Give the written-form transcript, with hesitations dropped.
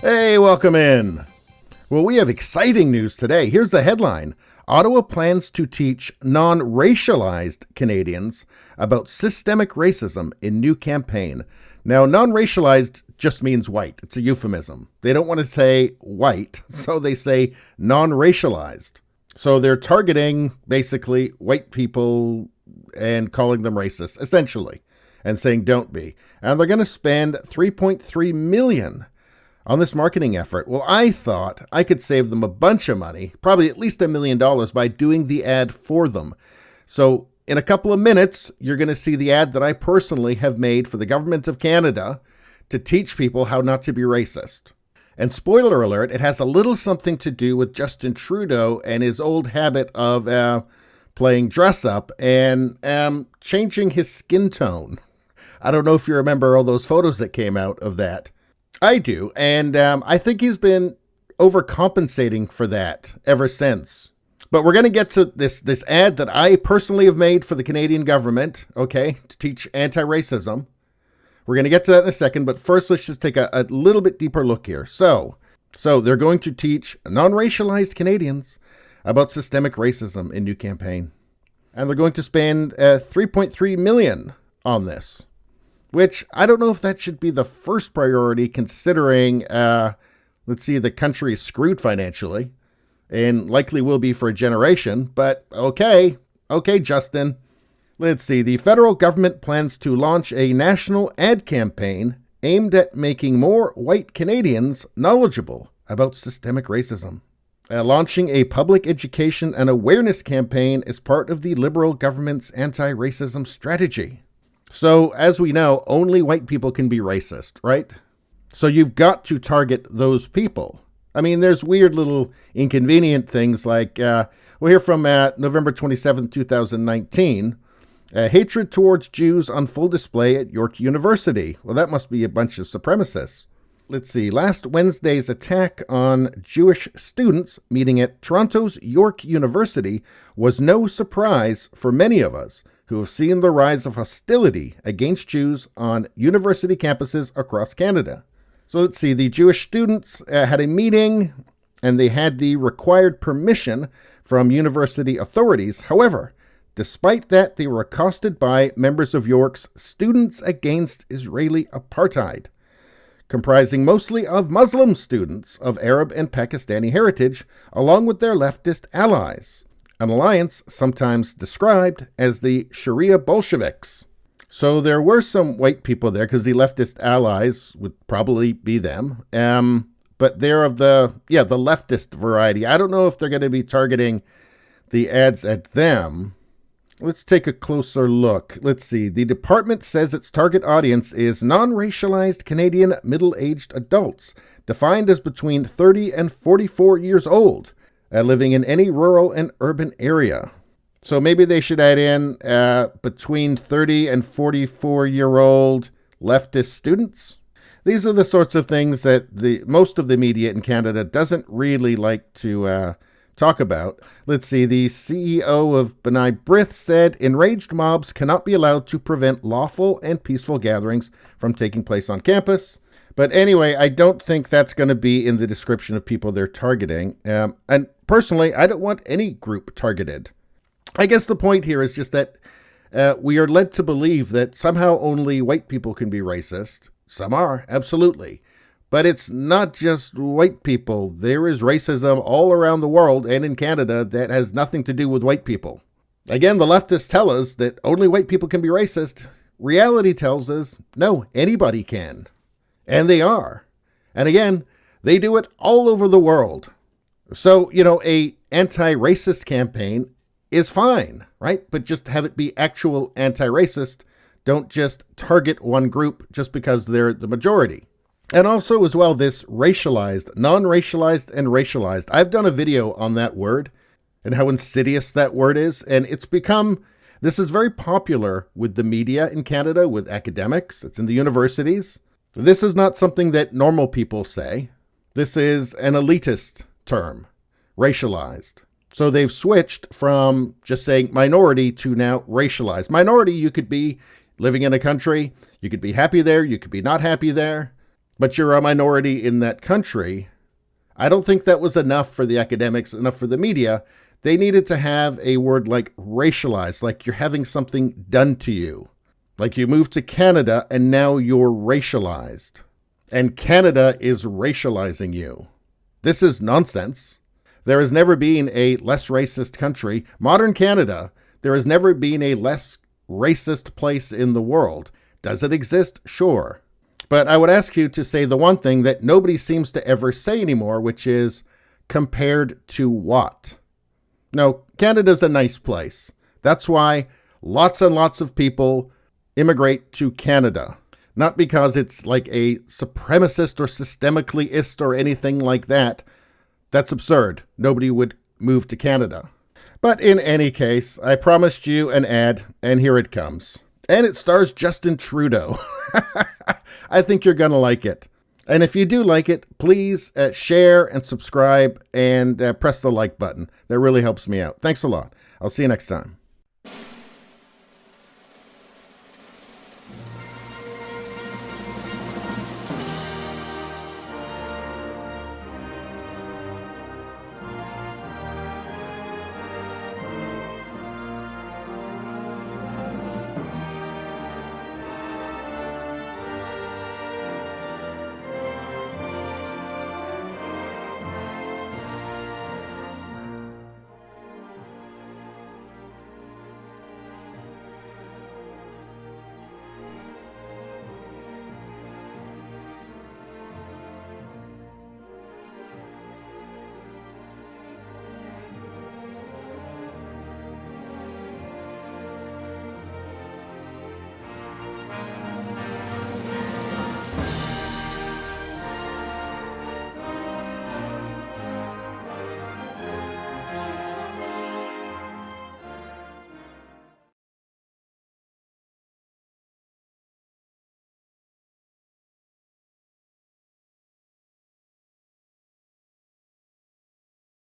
Hey, welcome in. Well, we have exciting news today. Here's the headline. Ottawa plans to teach non-racialized Canadians about systemic racism in new campaign. Now, non-racialized just means white. It's a euphemism. They don't want to say white, so they say non-racialized. So they're targeting basically white people and calling them racist, essentially, and saying don't be. And they're going to spend $3.3 million on this marketing effort. Well, I thought I could save them a bunch of money, probably at least $1 million, by doing the ad for them. So in a couple of minutes, you're going to see the ad that I personally have made for the government of Canada to teach people how not to be racist. And spoiler alert, it has a little something to do with Justin Trudeau and his old habit of playing dress up and changing his skin tone. I don't know if you remember all those photos that came out of that. I do, and I think he's been overcompensating for that ever since. But we're going to get to this ad that I personally have made for the Canadian government, okay, to teach anti-racism. We're going to get to that in a second, but first let's just take a little bit deeper look here. So they're going to teach non-racialized Canadians about systemic racism in new campaign. And they're going to spend $3.3 million on this, which I don't know if that should be the first priority considering, let's see, the country is screwed financially and likely will be for a generation. But okay, Justin. Let's see. The federal government plans to launch a national ad campaign aimed at making more white Canadians knowledgeable about systemic racism. Launching a public education and awareness campaign is part of the Liberal government's anti-racism strategy. So, as we know, only white people can be racist, right? So you've got to target those people. I mean, there's weird little inconvenient things like, we'll hear from November 27, 2019, hatred towards Jews on full display at York University. Well, that must be a bunch of supremacists. Let's see, last Wednesday's attack on Jewish students meeting at Toronto's York University was no surprise for many of us who have seen the rise of hostility against Jews on university campuses across Canada. So let's see, the Jewish students had a meeting and they had the required permission from university authorities. However, despite that, they were accosted by members of York's Students Against Israeli Apartheid, comprising mostly of Muslim students of Arab and Pakistani heritage, along with their leftist allies. An alliance sometimes described as the Sharia Bolsheviks. So there were some white people there because the leftist allies would probably be them. But they're of the leftist variety. I don't know if they're going to be targeting the ads at them. Let's take a closer look. Let's see. The department says its target audience is non-racialized Canadian middle-aged adults, defined as between 30 and 44 years old. Living in any rural and urban area. So maybe they should add in between 30 and 44-year-old leftist students. These are the sorts of things that most of the media in Canada doesn't really like to talk about. Let's see, the CEO of B'nai B'rith said, enraged mobs cannot be allowed to prevent lawful and peaceful gatherings from taking place on campus. But anyway, I don't think that's going to be in the description of people they're targeting. And personally, I don't want any group targeted. I guess the point here is just that we are led to believe that somehow only white people can be racist. Some are, absolutely. But it's not just white people. There is racism all around the world and in Canada that has nothing to do with white people. Again, the leftists tell us that only white people can be racist. Reality tells us, no, anybody can. And they are. And again, they do it all over the world. So, a anti-racist campaign is fine, right? But just have it be actual anti-racist. Don't just target one group just because they're the majority. And also as well, this racialized, non-racialized, and racialized. I've done a video on that word and how insidious that word is. And this is very popular with the media in Canada, with academics. It's in the universities. This is not something that normal people say. This is an elitist term, racialized. So they've switched from just saying minority to now racialized. Minority, you could be living in a country, you could be happy there, you could be not happy there. but you're a minority in that country. I don't think that was enough for the academics, enough for the media. They needed to have a word like racialized, like you're having something done to you. Like you moved to Canada and now you're racialized. And Canada is racializing you. This is nonsense. There has never been a less racist country. Modern Canada, there has never been a less racist place in the world. Does it exist? Sure. But I would ask you to say the one thing that nobody seems to ever say anymore, which is compared to what? No, Canada's a nice place. That's why lots and lots of people immigrate to Canada. Not because it's like a supremacist or systemically-ist or anything like that. That's absurd. Nobody would move to Canada. But in any case, I promised you an ad, and here it comes. And it stars Justin Trudeau. I think you're going to like it. And if you do like it, please share and subscribe and press the like button. That really helps me out. Thanks a lot. I'll see you next time.